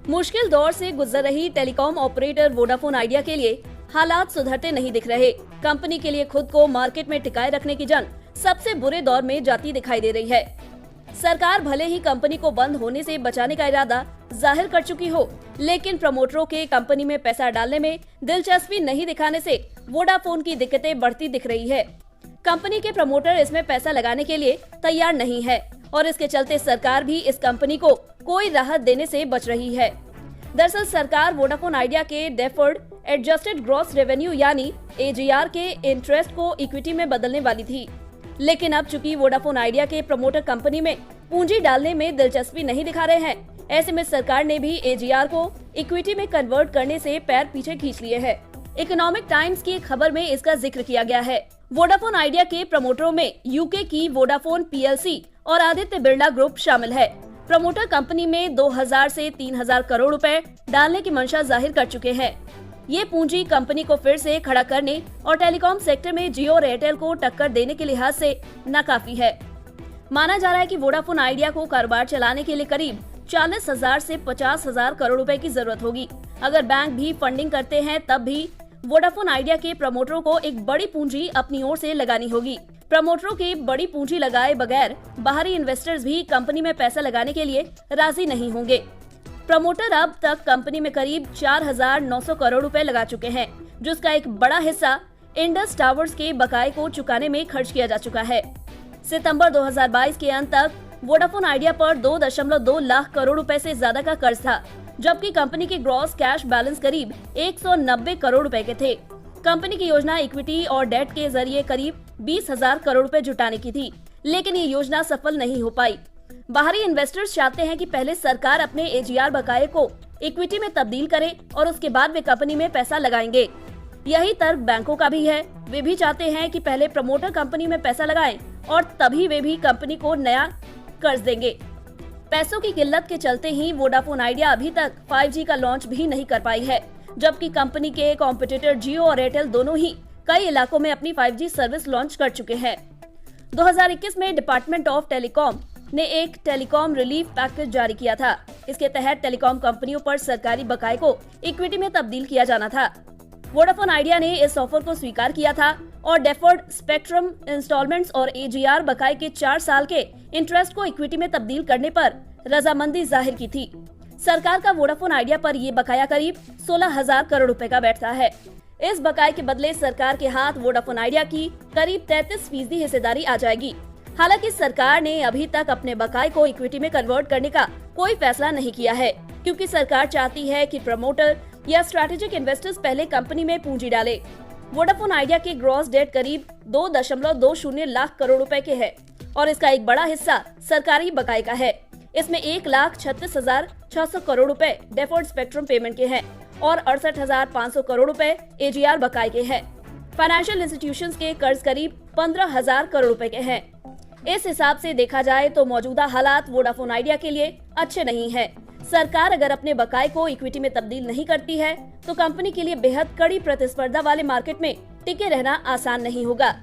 मुश्किल दौर से गुजर रही टेलीकॉम ऑपरेटर वोडाफोन आइडिया के लिए हालात सुधरते नहीं दिख रहे। कंपनी के लिए खुद को मार्केट में टिकाए रखने की जंग सबसे बुरे दौर में जाती दिखाई दे रही है। सरकार भले ही कंपनी को बंद होने से बचाने का इरादा जाहिर कर चुकी हो, लेकिन प्रमोटरों के कंपनी में पैसा डालने में दिलचस्पी नहीं दिखाने से वोडाफोन की दिक्कतें बढ़ती दिख रही है। कंपनी के प्रमोटर इसमें पैसा लगाने के लिए तैयार नहीं है और इसके चलते सरकार भी इस कंपनी को कोई राहत देने से बच रही है। दरअसल सरकार वोडाफोन आइडिया के डेफर्ड एडजस्टेड ग्रॉस रेवेन्यू यानी AGR के इंटरेस्ट को इक्विटी में बदलने वाली थी, लेकिन अब चूंकि वोडाफोन आइडिया के प्रमोटर कंपनी में पूंजी डालने में दिलचस्पी नहीं दिखा रहे हैं, ऐसे में सरकार ने भी AGR को इक्विटी में कन्वर्ट करने से पैर पीछे खींच लिए हैं। इकोनॉमिक टाइम्स की खबर में इसका जिक्र किया गया है। वोडाफोन आइडिया के प्रमोटरों में यूके की वोडाफोन PLC और आदित्य बिरला ग्रुप शामिल है। प्रमोटर कंपनी में 2000 से 3000 करोड़ रुपए डालने की मंशा जाहिर कर चुके हैं। ये पूंजी कंपनी को फिर से खड़ा करने और टेलीकॉम सेक्टर में जियो और एयरटेल को टक्कर देने के लिहाज से नाकाफी है। माना जा रहा है कि वोडाफोन आइडिया को कारोबार चलाने के लिए करीब 40,000 से 50,000 करोड़ रुपए की जरूरत होगी। अगर बैंक भी फंडिंग करते हैं तब भी वोडाफोन आइडिया के प्रमोटरों को एक बड़ी पूंजी अपनी ओर से लगानी होगी। प्रमोटरों की बड़ी पूंजी लगाए बगैर बाहरी इन्वेस्टर्स भी कंपनी में पैसा लगाने के लिए राजी नहीं होंगे। प्रमोटर अब तक कंपनी में करीब 4,900 करोड़ रुपए लगा चुके हैं, जिसका एक बड़ा हिस्सा इंडस टावर्स के बकाये को चुकाने में खर्च किया जा चुका है। सितंबर 2022 के अंत तक वोडाफोन आइडिया पर 2.2 लाख करोड़ रुपए से ज्यादा का कर्ज था, जबकि कंपनी के ग्रॉस कैश बैलेंस करीब 190 करोड़ रुपए के थे। कंपनी की योजना इक्विटी और डेट के जरिए करीब 20,000 करोड़ रुपए जुटाने की थी, लेकिन ये योजना सफल नहीं हो पाई। बाहरी इन्वेस्टर्स चाहते हैं कि पहले सरकार अपने AGR बकाये को इक्विटी में तब्दील करे और उसके बाद वे कंपनी में पैसा लगाएंगे। यही तर्क बैंकों का भी है। वे भी चाहते हैं कि पहले प्रमोटर कंपनी में पैसा लगाएं और तभी वे भी कंपनी को नया कर्ज देंगे। पैसों की किल्लत के चलते ही वोडाफोन आइडिया अभी तक 5G का लॉन्च भी नहीं कर पाई है, जबकि कंपनी के कॉम्पिटिटर जियो और एयरटेल दोनों ही कई इलाकों में अपनी 5G सर्विस लॉन्च कर चुके हैं। 2021 में डिपार्टमेंट ऑफ टेलीकॉम ने एक टेलीकॉम रिलीफ पैकेज जारी किया था। इसके तहत टेलीकॉम कंपनियों पर सरकारी बकाये को इक्विटी में तब्दील किया जाना था। वोडाफोन आइडिया ने इस ऑफर को स्वीकार किया था और डेफर्ड स्पेक्ट्रम इंस्टॉलमेंट्स और AGR बकाये के 4 साल के इंटरेस्ट को इक्विटी में तब्दील करने पर रजामंदी जाहिर की थी। सरकार का वोडाफोन आइडिया पर ये बकाया करीब 16,000 करोड़ रुपए का बैठता है। इस बकाये के बदले सरकार के हाथ वोडाफोन आइडिया की करीब 33% हिस्सेदारी आ जाएगी। हालांकि सरकार ने अभी तक अपने बकाये को इक्विटी में कन्वर्ट करने का कोई फैसला नहीं किया है, क्योंकि सरकार चाहती है कि प्रमोटर या स्ट्रैटेजिक इन्वेस्टर्स पहले कंपनी में पूंजी डाले। वोडाफोन आइडिया के ग्रॉस डेट करीब 2.20 लाख करोड़ रुपए के है और इसका एक बड़ा हिस्सा सरकारी बकाये का है। इसमें 1,36,600 करोड़ रुपए डेफर्ड स्पेक्ट्रम पेमेंट के हैं और 68,500 करोड़ रुपए AGR बकाये के हैं। फाइनेंशियल इंस्टीट्यूशंस के कर्ज करीब 15,000 करोड़ रुपए के हैं। इस हिसाब से देखा जाए तो मौजूदा हालात वोडाफोन आइडिया के लिए अच्छे नहीं है। सरकार अगर अपने बकाये को इक्विटी में तब्दील नहीं करती है तो कंपनी के लिए बेहद कड़ी प्रतिस्पर्धा वाले मार्केट में टिके रहना आसान नहीं होगा।